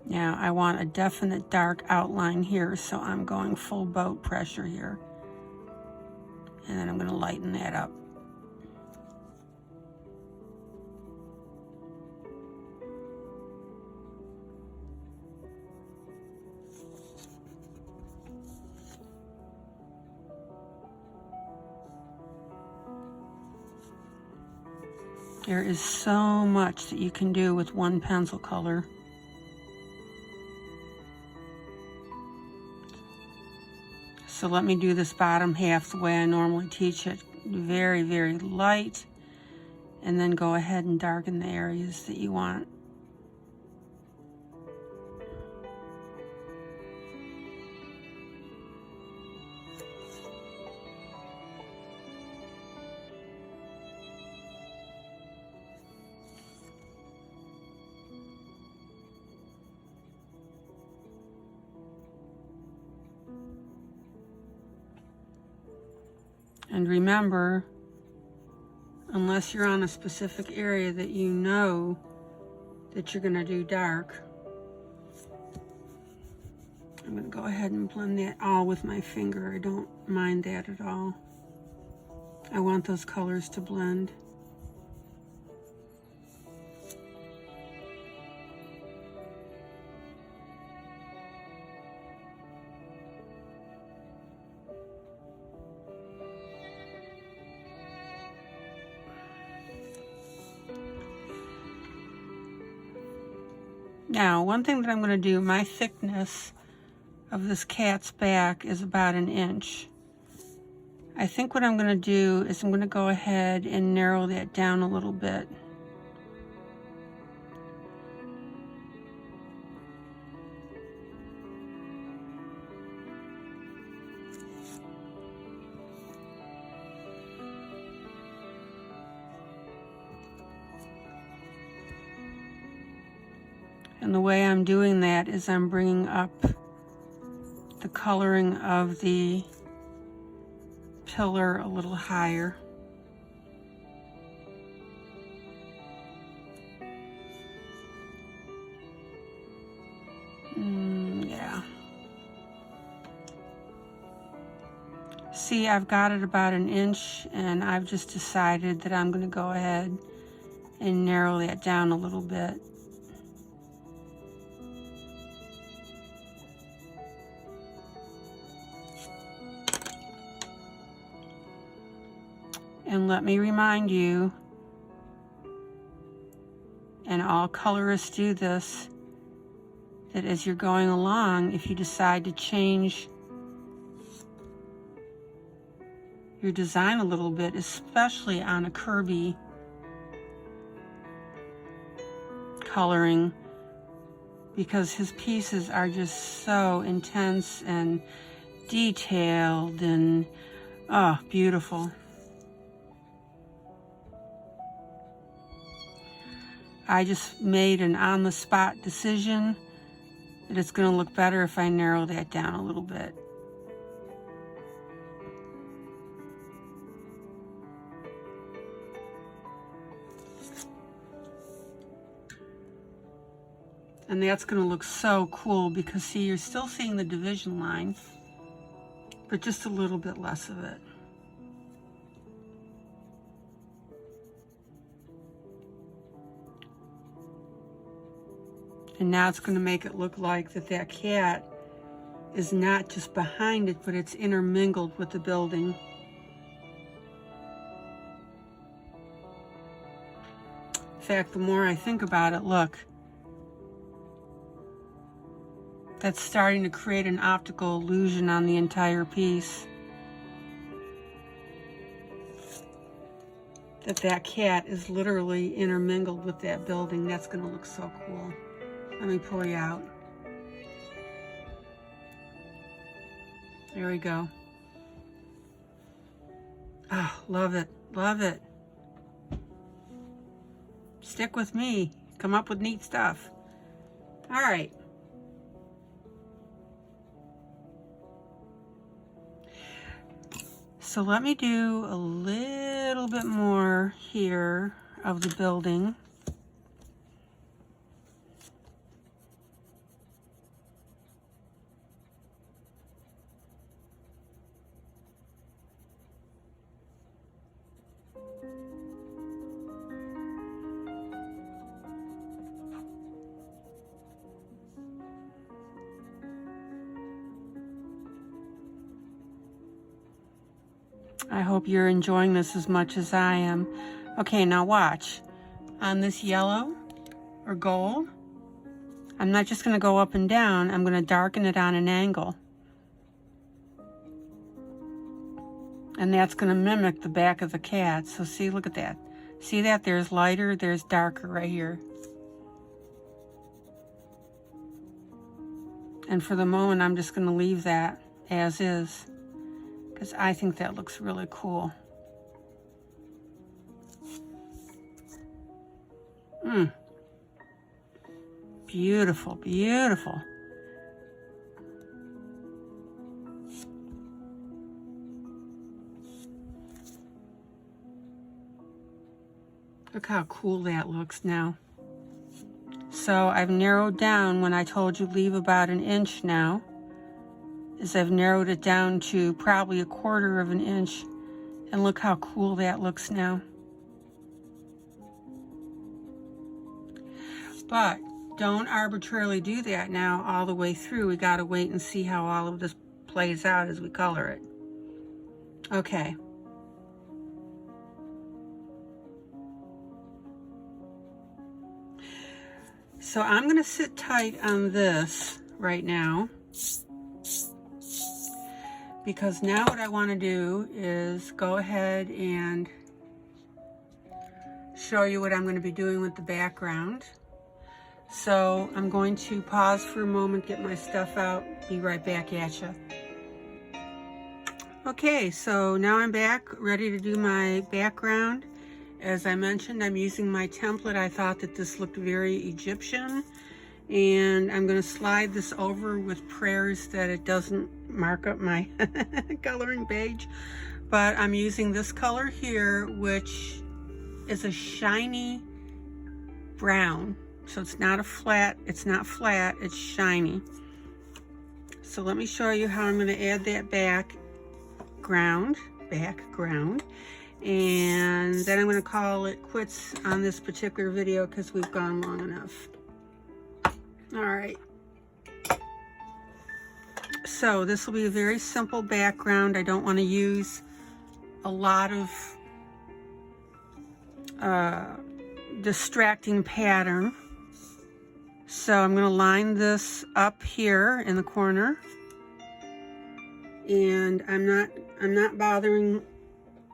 Now I want a definite dark outline here, so I'm going full boat pressure here. And then I'm going to lighten that up. There is so much that you can do with one pencil color. So let me do this bottom half the way I normally teach it. Very, very light. And then go ahead and darken the areas that you want. And remember, unless you're on a specific area that you know that you're going to do dark, I'm going to go ahead and blend that all with my finger. I don't mind that at all. I want those colors to blend. Now, one thing that I'm going to do, my thickness of this cat's back is about 1 inch. I think what I'm going to do is I'm going to go ahead and narrow that down a little bit. And the way I'm doing that is I'm bringing up the coloring of the pillar a little higher. Yeah. See, I've got it about 1 inch, and I've just decided that I'm going to go ahead and narrow that down a little bit. And let me remind you, and all colorists do this, that as you're going along, if you decide to change your design a little bit, especially on a Kirby coloring, because his pieces are just so intense and detailed and, oh, beautiful. I just made an on-the-spot decision that it's going to look better if I narrow that down a little bit. And that's going to look so cool because, see, you're still seeing the division line, but just a little bit less of it. And now it's going to make it look like that cat is not just behind it, but it's intermingled with the building. In fact, the more I think about it, look, that's starting to create an optical illusion on the entire piece. That cat is literally intermingled with that building. That's going to look so cool. Let me pull you out. There we go. Oh, love it, love it. Stick with me. Come up with neat stuff. All right. So let me do a little bit more here of the building. I hope you're enjoying this as much as I am. Okay, now watch. On this yellow or gold, I'm not just going to go up and down, I'm going to darken it on an angle. And that's going to mimic the back of the cat. So see, look at that. See that? There's lighter, there's darker right here. And for the moment, I'm just going to leave that as is, because I think that looks really cool. Beautiful, beautiful. Look how cool that looks now. So I've narrowed down, when I told you leave about 1 inch now, is I've narrowed it down to probably 1/4 of an inch. And look how cool that looks now. But don't arbitrarily do that now all the way through. We gotta wait and see how all of this plays out as we color it. Okay. So I'm going to sit tight on this right now, because now what I want to do is go ahead and show you what I'm going to be doing with the background. So I'm going to pause for a moment, get my stuff out, be right back at you. Okay, so now I'm back, ready to do my background. As I mentioned, I'm using my template. I thought that this looked very Egyptian, and I'm going to slide this over with prayers that it doesn't mark up my coloring page. But I'm using this color here, which is a shiny brown. So it's not flat, it's shiny. So let me show you how I'm going to add that background. And then I'm going to call it quits on this particular video because we've gone long enough. All right. So this will be a very simple background. I don't want to use a lot of distracting pattern. So I'm going to line this up here in the corner. And I'm not bothering.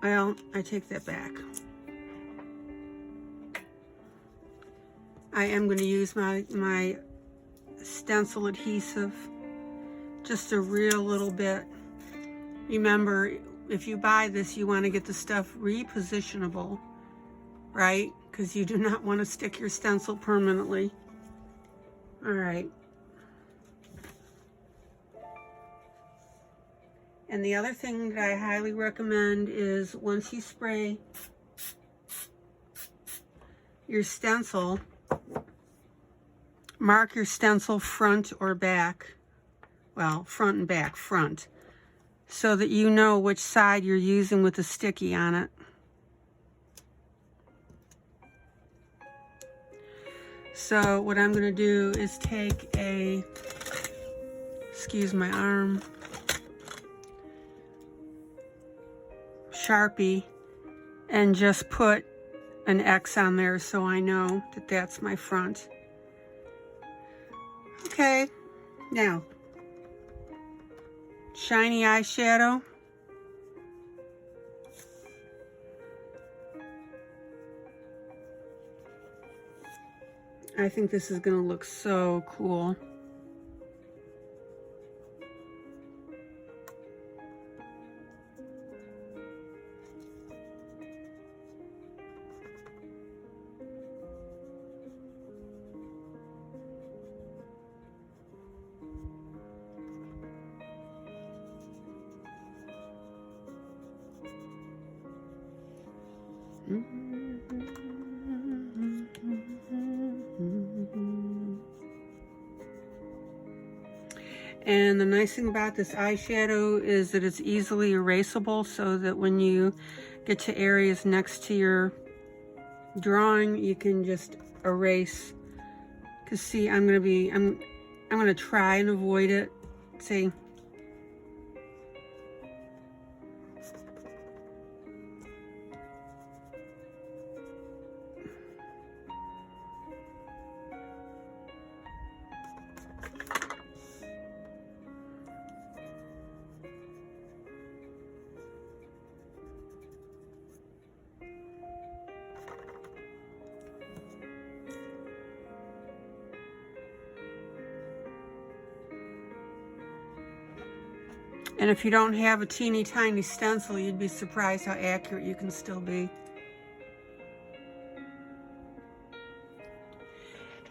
Well, I take that back. I am going to use my stencil adhesive, just a real little bit. Remember, if you buy this, you want to get the stuff repositionable, right? Because you do not want to stick your stencil permanently. All right. And the other thing that I highly recommend is once you spray your stencil, mark your stencil front or back. Well, front and back, front. So that you know which side you're using with the sticky on it. So what I'm going to do is take a, excuse my arm, Sharpie, and just put an X on there so I know that that's my front. Okay, now, shiny eyeshadow. I think this is going to look so cool. And the nice thing about this eyeshadow is that it's easily erasable, so that when you get to areas next to your drawing, you can just erase. Because see, I'm gonna try and avoid it. See, And if you don't have a teeny tiny stencil, you'd be surprised how accurate you can still be.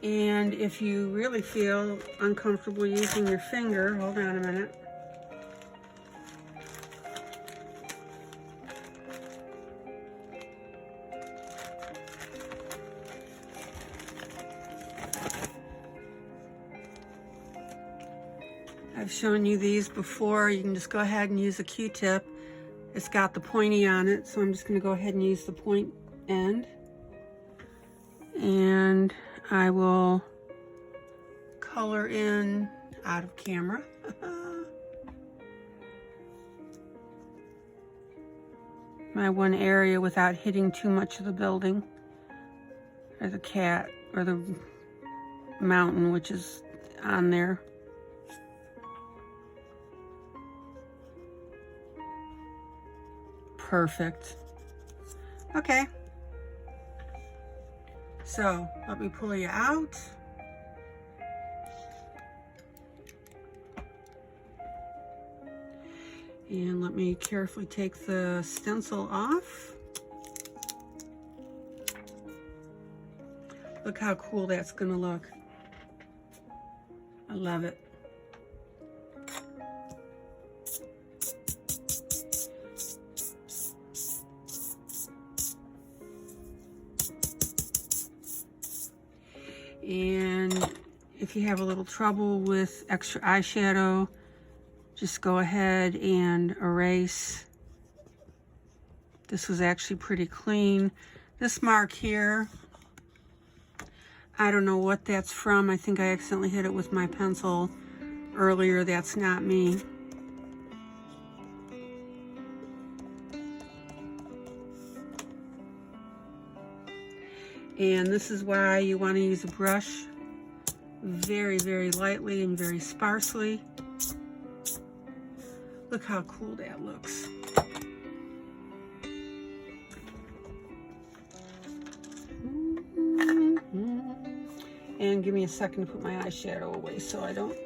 And if you really feel uncomfortable using your finger, hold on a minute. I've shown you these before. You can just go ahead and use a Q-tip. It's got the pointy on it, so I'm just going to go ahead and use the point end. And I will color in out of camera. My one area without hitting too much of the building, or the cat, or the mountain, which is on there. Perfect. Okay. So let me pull you out. And let me carefully take the stencil off. Look how cool that's gonna look. I love it. And if you have a little trouble with extra eyeshadow, just go ahead and erase. This was actually pretty clean. This mark here, I don't know what that's from. I think I accidentally hit it with my pencil earlier. That's not me. And this is why you want to use a brush very, very lightly and very sparsely. Look how cool that looks. And give me a second to put my eyeshadow away so I don't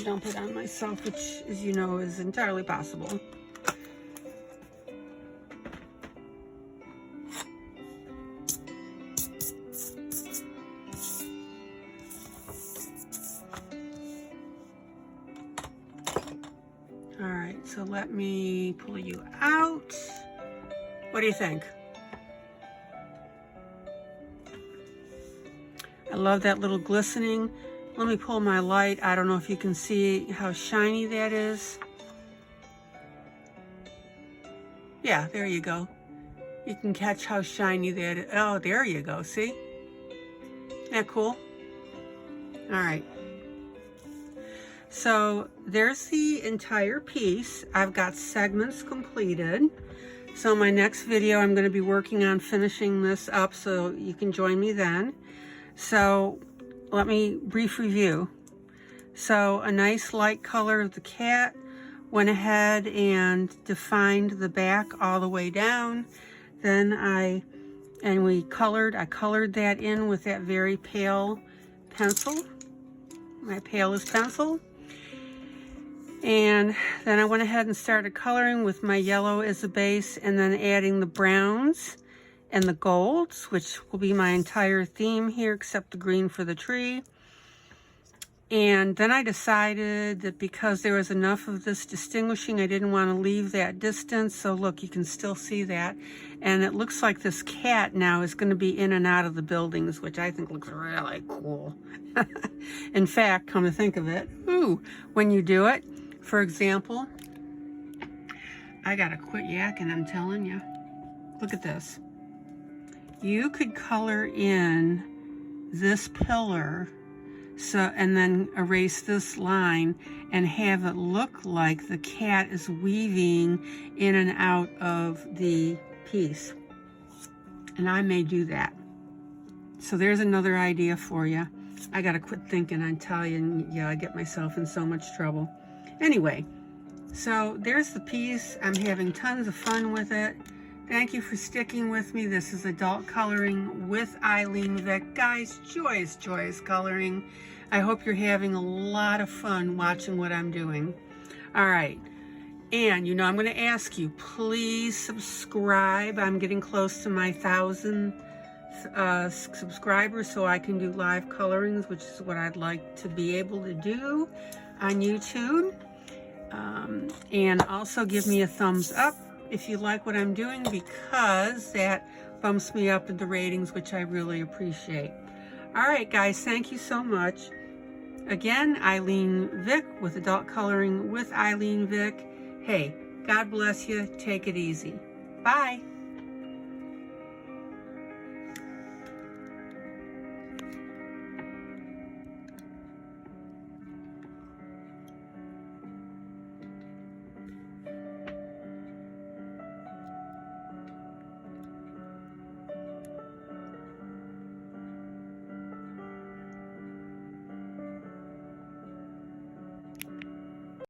dump it on myself, which, as you know, is entirely possible. All right, so let me pull you out. What do you think? I love that little glistening. Let me pull my light. I don't know if you can see how shiny that is. Yeah, there you go. You can catch how shiny that is. Oh, there you go, see? Isn't that cool? All right. So there's the entire piece. I've got segments completed. So my next video, I'm going to be working on finishing this up, so you can join me then. So let me brief review. So a nice light color of the cat, went ahead and defined the back all the way down. Then I colored that in with that very pale pencil, my palest pencil. And then I went ahead and started coloring with my yellow as a base, and then adding the browns and the golds, which will be my entire theme here except the green for the tree. And then I decided that because there was enough of this distinguishing, I didn't want to leave that distance. So look, you can still see that. And it looks like this cat now is going to be in and out of the buildings, which I think looks really cool. In fact, come to think of it, when you do it, for example, I gotta quit yakking, I'm telling you. Look at this. You could color in this pillar, and then erase this line and have it look like the cat is weaving in and out of the piece. And I may do that. So there's another idea for you. I gotta quit thinking, I tell you, and yeah, I get myself in so much trouble. Anyway, so there's the piece. I'm having tons of fun with it. Thank you for sticking with me. This is adult coloring with ILene Vick. Guys, joyous, joyous coloring. I hope you're having a lot of fun watching what I'm doing. All right, And, you know, I'm going to ask you, please subscribe. I'm getting close to my 1,000 subscribers, so I can do live colorings, which is what I'd like to be able to do on YouTube. And also give me a thumbs up if you like what I'm doing, because that bumps me up in the ratings, which I really appreciate. All right, guys, thank you so much. Again, ILene Vick with Adult Coloring with ILene Vick. Hey, God bless you. Take it easy. Bye.